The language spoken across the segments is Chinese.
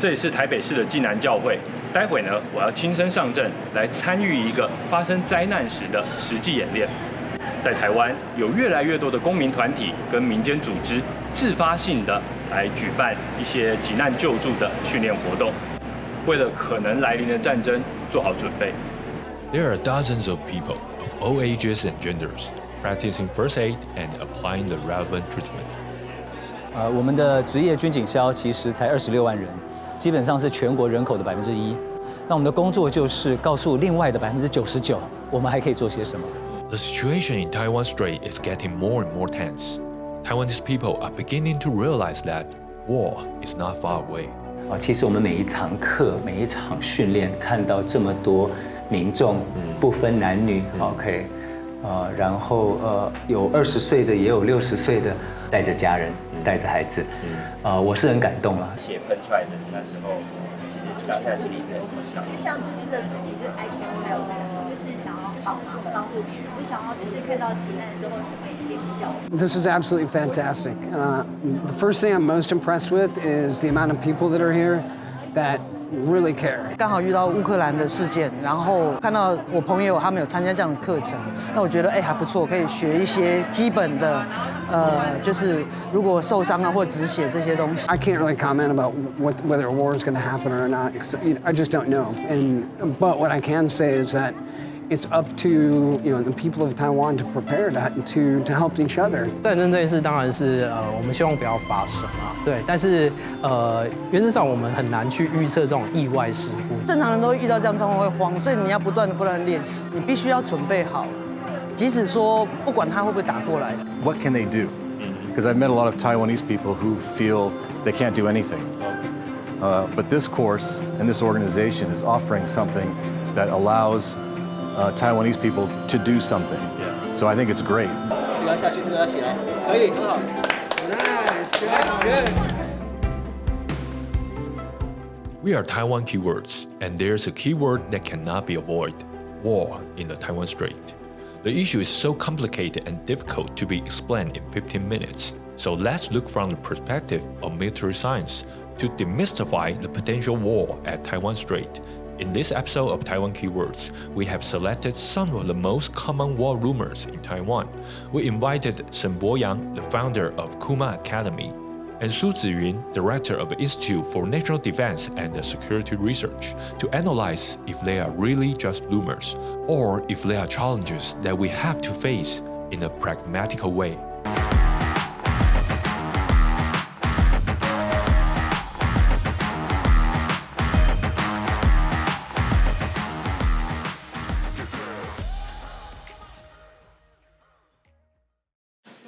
这里是台北市的暨南教会。待会呢，我要亲身上阵来参与一个发生灾难时的实际演练。在台湾，有越来越多的公民团体跟民间组织自发性的来举办一些急难救助的训练活动，为了可能来临的战争做好准备。There are dozens of people of all ages and genders practicing first aid and applying the relevant treatment. 我们的职业军警消其实才26万人，基本上是全国人口的1%。那我们的工作就是告诉另外的99%，我们还可以做些什么。The situation in Taiwan Strait is getting more and more tense. Taiwanese people are beginning to realize that war is not far away. 其实我们每一堂课、每一场训练，看到这么多民众，不分男女 ，OK， 然后有20岁的，也有60岁的，带着家人，带着孩子，我是很感动了。血喷出来的那时候，其实当下心里是很紧张。像这次的主题就是爱天还有就是想要帮忙帮助别人，不想要就是看到急难的时候整个尖叫。This is absolutely fantastic. The first thing I'm most impressed with is the amount of people that are here that really care. 刚好遇到乌克兰的事件，然后看到我朋友他们有参加这样的课程，那我觉得还不错，可以学一些基本的，就是如果受伤啊或止血这些东西。I can't really comment about whether a war is going to happen or not, because I just don't know. But what I can say is that it's up to the people of Taiwan to prepare to help each other. 战争这件事当然是我们希望不要发生啊，对，但是原则上我们很难去预测这种意外事故。正常人都遇到这样状况会慌，所以你要不断地练习，你必须要准备好，即使说不管他会不会打过来。What can they do? Because I've met a lot of Taiwanese people who feel they can't do anything. But this course and this organization is offering something that allows Taiwanese people to do something. So I think it's great. 这个要下去，这个要起来，可以，很好。Nice, good. We are Taiwan keywords, and there's a keyword that cannot be avoided: war in the Taiwan Strait. The issue is so complicated and difficult to be explained in 15 minutes. So let's look from the perspective of military science to demystify the potential war at Taiwan Strait. In this episode of Taiwan Keywords, we have selected some of the most common war rumors in Taiwan. We invited Shen Boyang, the founder of Kuma Academy, and Su Ziyun, director of the Institute for National Defense and Security Research, to analyze if they are really just rumors, or if they are challenges that we have to face in a pragmatical way.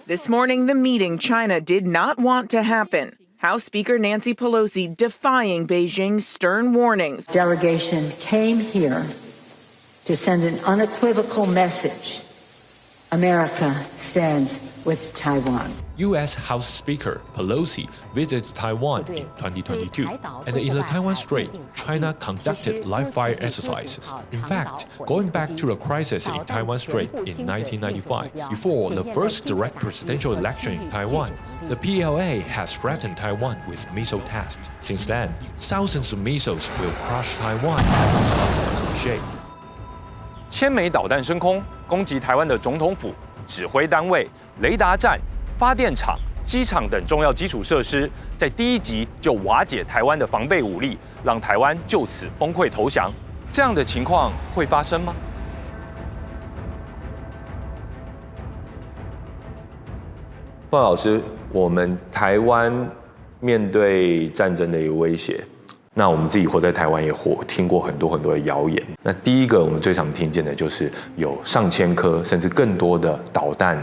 This morning, the meeting China did not want to happen. House Speaker Nancy Pelosi defying Beijing's stern warnings. Delegation came here to send an unequivocal message. America stands with Taiwan. U.S. House Speaker Pelosi visited Taiwan in 2022, and in the Taiwan Strait, China conducted live-fire exercises. In fact, going back to the crisis in Taiwan Strait in 1995, before the first direct presidential election in Taiwan, the PLA has threatened Taiwan with missile tests. Since then, thousands of missiles will crush Taiwan as a cliche. 千枚导弹升空，攻击台湾的总统府、指挥单位、雷达站、发电厂、机场等重要基础设施，在第一集就瓦解台湾的防备武力，让台湾就此崩溃投降。这样的情况会发生吗？范老师，我们台湾面对战争的一个威胁。那我们自己活在台湾也听过很多的谣言。那第一个我们最常听见的就是有上千颗甚至更多的导弹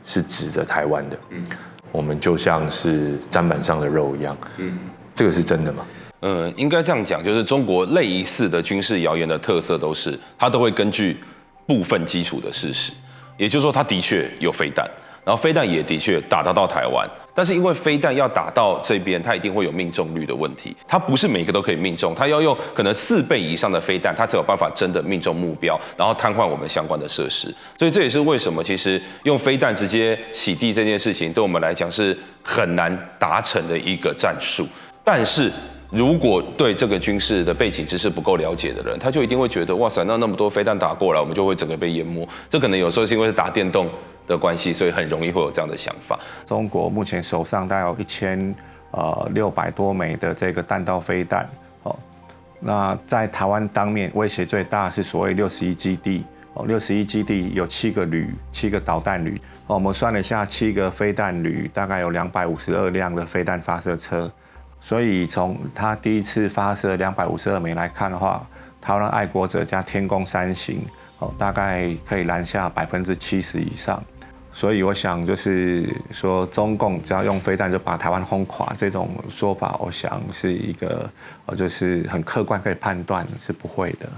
是指着台湾的，我们就像是砧板上的肉一样。这个是真的吗？应该这样讲，就是中国类似的军事谣言的特色都是，它都会根据部分基础的事实，也就是说，它的确有飞弹。然后飞弹也的确打到台湾，但是因为飞弹要打到这边，它一定会有命中率的问题，它不是每个都可以命中，它要用可能4倍以上的飞弹，它才有办法真的命中目标，然后瘫痪我们相关的设施。所以这也是为什么其实用飞弹直接洗地这件事情，对我们来讲是很难达成的一个战术。但是如果对这个军事的背景知识不够了解的人，他就一定会觉得，哇塞，那么多飞弹打过来，我们就会整个被淹没。这可能有时候是因为是打电动的关系，所以很容易会有这样的想法。中国目前手上大概有1600多枚的这个弹道飞弹，那在台湾当面威胁最大是所谓61基地，61基地有7个旅，7个导弹旅，我们算了一下，7个飞弹旅大概有252辆的飞弹发射车。所以从他第一次发射252枚来看的话，台湾爱国者加天弓3型，大概可以拦下70%以上。所以我想就是说，中共只要用飞弹就把台湾轰垮这种说法，我想是一个就是很客观可以判断是不会的。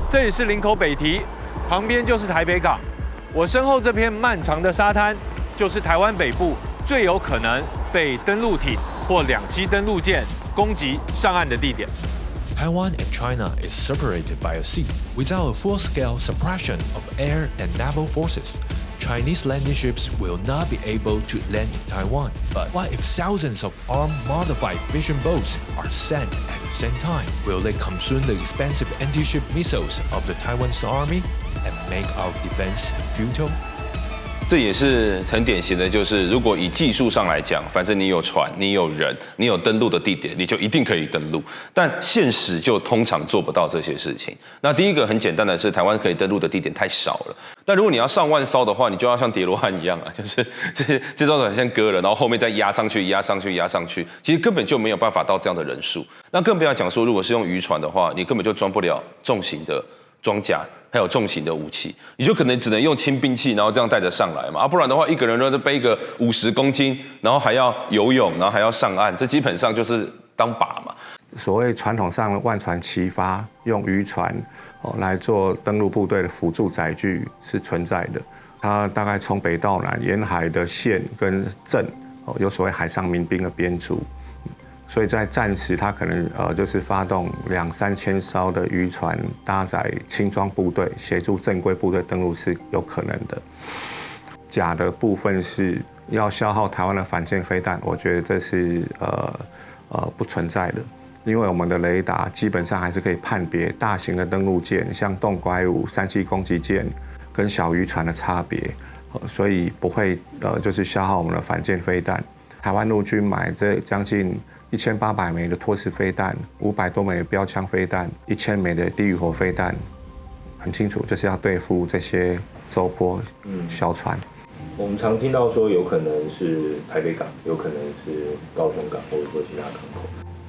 这里是林口北堤。旁边就是台北港，我身后这片漫长的沙滩，就是台湾北部最有可能被登陆艇或2栖登陆舰攻击上岸的地点。Taiwan and China is separated by a sea. Without a full-scale suppression of air and naval forces, Chinese landing ships will not be able to land in Taiwan. But what if thousands of armed modified fishing boats are sent at the same time? Will they consume the expensive anti-ship missiles of the Taiwanese army and make our defense futile? 这也是很典型的，就是如果以技术上来讲，反正你有船，你有人，你有登陆的地点，你就一定可以登陆。但现实就通常做不到这些事情。那第一个很简单的是，台湾可以登陆的地点太少了。但如果你要上万艘的话，你就要像叠罗汉一样啊，就是这艘船先割了，然后后面再压上去，压上去，压上去，其实根本就没有办法到这样的人数。那更不要讲说，如果是用渔船的话，你根本就装不了重型的装甲，还有重型的武器，你就可能只能用轻兵器，然后这样带着上来嘛，不然的话，一个人就背个50公斤，然后还要游泳，然后还要上岸，这基本上就是当靶嘛。所谓传统上的万船齐发，用渔船来做登陆部队的辅助载具是存在的。它大概从北到南，沿海的线跟镇有所谓海上民兵的编组。所以在战时，它可能就是发动2-3千艘的渔船搭载轻装部队，协助正规部队登陆是有可能的。假的部分是要消耗台湾的反舰飞弹，我觉得这是不存在的，因为我们的雷达基本上还是可以判别大型的登陆舰，像洞拐五、3栖攻击舰跟小渔船的差别，所以不会就是消耗我们的反舰飞弹。台湾陆军买这将近1800枚的托式飞弹，500多枚的标枪飞弹，1000枚的地狱火飞弹，很清楚，就是要对付这些舟波小船。我们常听到说，有可能是台北港，有可能是高雄港，或者说其他港口，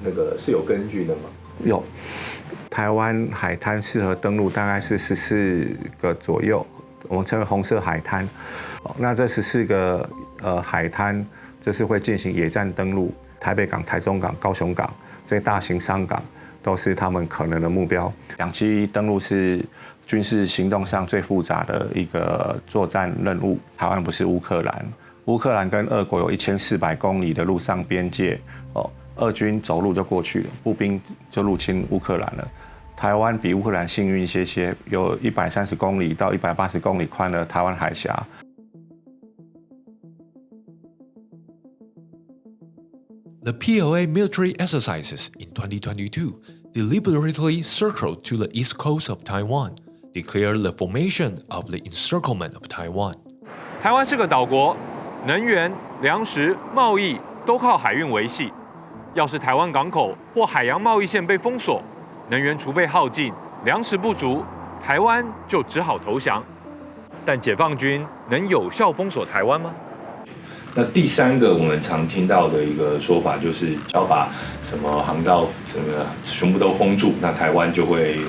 那个是有根据的吗？有，台湾海滩适合登陆大概是14个左右，我们称为红色海滩。那这14个海滩就是会进行野战登陆。台北港、台中港、高雄港这些大型商港都是他们可能的目标。2栖登陆是军事行动上最复杂的一个作战任务。台湾不是乌克兰，乌克兰跟俄国有1400公里的陆上边界，俄军走路就过去了，步兵就入侵乌克兰了。台湾比乌克兰幸运一些，有130公里到180公里宽的台湾海峡。The PLA military exercises in 2022 deliberately circled to the east coast of Taiwan, declared the formation of the encirclement of Taiwan. 台湾是个岛国，能源、粮食、贸易都靠海运维系。要是台湾港口或海洋贸易线被封锁，能源储备耗尽，粮食不足，台湾就只好投降。但解放军能有效封锁台湾吗？那第3个我们常听到的一个说法就是要把什么航道什么全部都封住，那台湾就会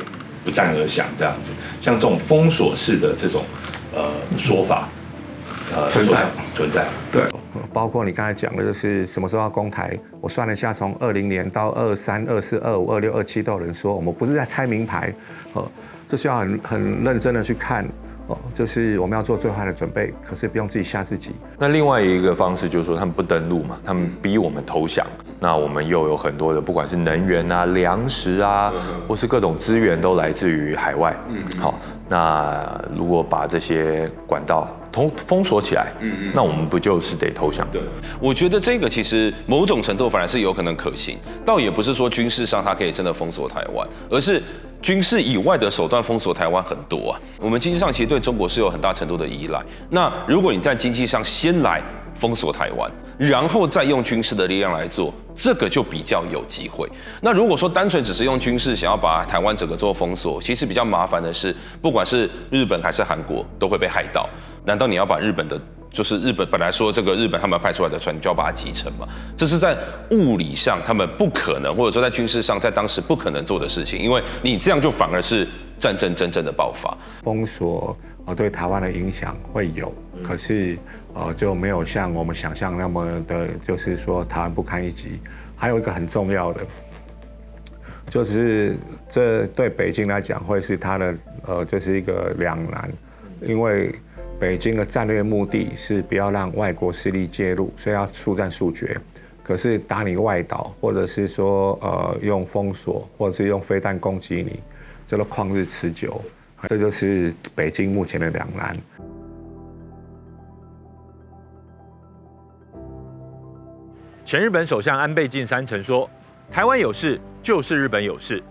不战而降这样子。像这种封锁式的这种说法，存在。对，包括你刚才讲的，就是什么时候要攻台。我算了一下，从20年到23、24、25、26、27都有人说，我们不是在拆名牌，这是要很认真的去看。就是我们要做最坏的准备，可是不用自己吓自己。那另外一个方式就是说，他们不登陆嘛，他们逼我们投降。那我们又有很多的，不管是能源啊、粮食啊，或是各种资源都来自于海外。好，那如果把这些管道封锁起来，那我们不就是得投降？对，我觉得这个其实某种程度反而是有可能可行，倒也不是说军事上它可以真的封锁台湾，而是军事以外的手段封锁台湾很多啊。我们经济上其实对中国是有很大程度的依赖，那如果你在经济上先来封锁台湾，然后再用军事的力量来做，这个就比较有机会。那如果说单纯只是用军事想要把台湾整个做封锁，其实比较麻烦的是，不管是日本还是韩国都会被害到。难道你要把日本的，就是日本本来说这个日本他们派出来的船，你就要把它击沉吗？这是在物理上他们不可能，或者说在军事上在当时不可能做的事情，因为你这样就反而是战争真正的爆发。封锁对台湾的影响会有，可是就没有像我们想象那么的，就是说台湾不堪一击。还有一个很重要的，就是这对北京来讲会是它的就是一个两难，因为北京的战略目的是不要让外国势力介入，所以要速战速决。可是打你外岛，或者是说用封锁，或者是用飞弹攻击你，这都旷日持久。这就是北京目前的两难。前日本首相安倍晋三曾说：“台湾有事就是日本有事。”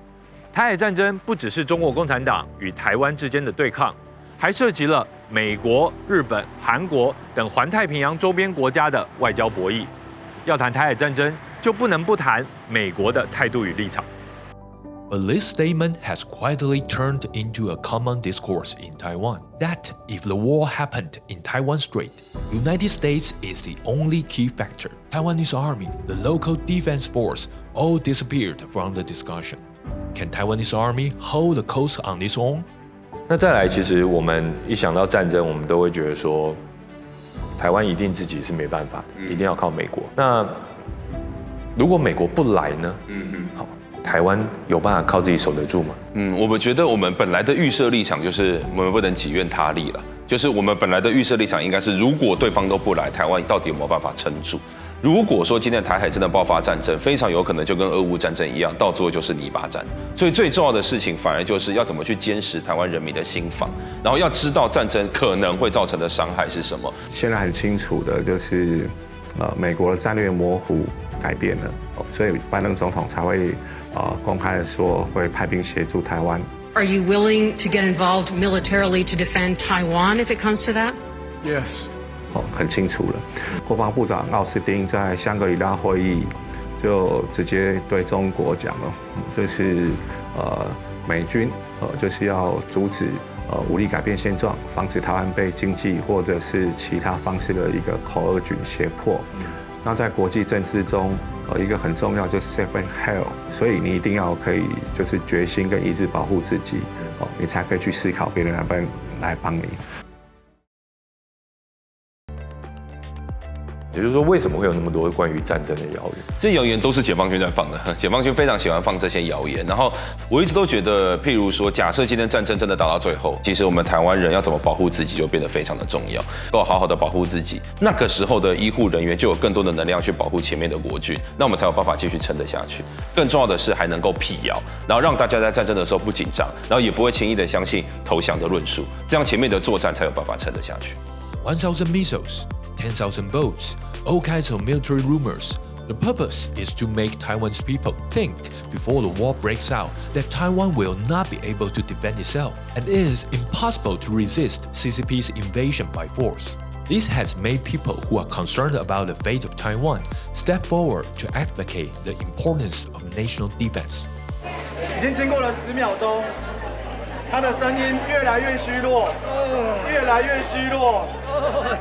台海战争不只是中国共产党与台湾之间的对抗，还涉及了美国、日本、韩国等环太平洋周边国家的外交博弈。要谈台海战争，就不能不谈美国的态度与立场。But this statement has quietly turned into a common discourse in Taiwan that if the war happened in Taiwan Strait, United States is the only key factor. Taiwanese army, the local defense force, all disappeared from the discussion. Can Taiwanese army hold the coast on its own? 那再来，其实我们一想到战争，我们都会觉得说，台湾一定自己是没办法的，一定要靠美国。那如果美国不来呢？好。台湾有办法靠自己守得住吗？我们觉得我们本来的预设立场就是我们不能己愿他利了，就是我们本来的预设立场应该是，如果对方都不来，台湾到底有没有办法撑住？如果说今天台海真的爆发战争，非常有可能就跟俄乌战争一样，到最后就是泥巴战。所以最重要的事情，反而就是要怎么去坚实台湾人民的心防，然后要知道战争可能会造成的伤害是什么。现在很清楚的就是，美国的战略模糊改变了，所以拜登总统才会。公开的说会派兵协助台湾。Are you willing to get involved militarily to defend Taiwan if it comes to that? Yes. 很清楚了。国防部长奥斯汀在香格里拉会议就直接对中国讲了，就是美军就是要阻止武力改变现状，防止台湾被经济或者是其他方式的一个口耳郡胁迫。那在国际政治中，一个很重要就是 safe and hell， 所以你一定要可以就是决心跟意志保护自己，你才可以去思考别人来帮你。也就是说，为什么会有那么多关于战争的谣言？这谣言都是解放军在放的，解放军非常喜欢放这些谣言。然后我一直都觉得，譬如说，假设今天战争真的打到最后，其实我们台湾人要怎么保护自己，就变得非常的重要。够好好的保护自己，那个时候的医护人员就有更多的能量去保护前面的国军，那我们才有办法继续撑得下去。更重要的是，还能够辟谣，然后让大家在战争的时候不紧张，然后也不会轻易的相信投降的论述，这样前面的作战才有办法撑得下去。1,000 missiles, 10,000 boats, all kinds of military rumors. The purpose is to make Taiwan's people think before the war breaks out that Taiwan will not be able to defend itself and it is impossible to resist CCP's invasion by force. This has made people who are concerned about the fate of Taiwan step forward to advocate the importance of national defense. 已经经过了10秒钟，他的声音越来越虚弱，越来越虚弱，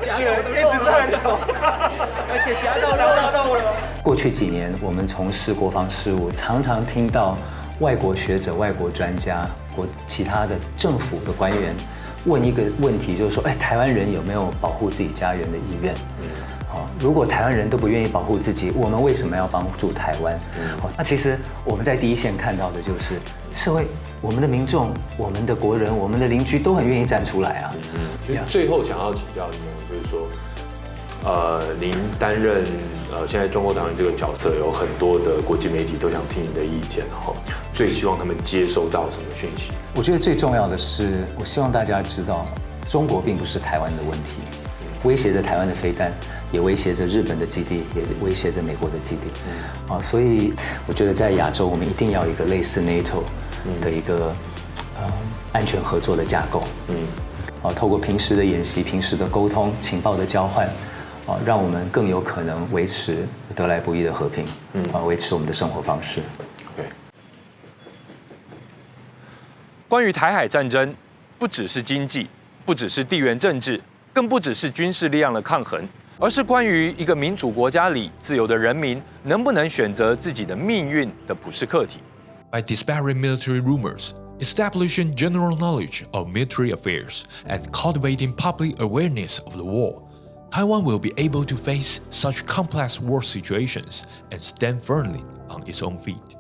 血一直在流，而且夹到肉了。过去几年，我们从事国防事务，常常听到外国学者、外国专家、其他的政府的官员问一个问题，就是说，台湾人有没有保护自己家园的意愿？如果台湾人都不愿意保护自己，我们为什么要帮助台湾？那其实我们在第一线看到的就是社会，我们的民众、我们的国人、我们的邻居都很愿意站出来啊。所以最后想要请教您，就是说，您担任现在中国党员这个角色，有很多的国际媒体都想听您的意见，最希望他们接收到什么讯息？我觉得最重要的是，我希望大家知道，中国并不是台湾的问题，威胁着台湾的飞弹，也威胁着日本的基地，也威胁着美国的基地。所以我觉得在亚洲，我们一定要有一个类似 NATO 的一个安全合作的架构。透过平时的演习、平时的沟通、情报的交换，让我们更有可能维持得来不易的和平，维持我们的生活方式。关于台海战争，不只是经济，不只是地缘政治，更不只是军事力量的抗衡，而是关于一个民主国家里自由的人民能不能选择自己的命运的普世课题。By dispelling military rumors, establishing general knowledge of military affairs, and cultivating public awareness of the war, Taiwan will be able to face such complex war situations and stand firmly on its own feet.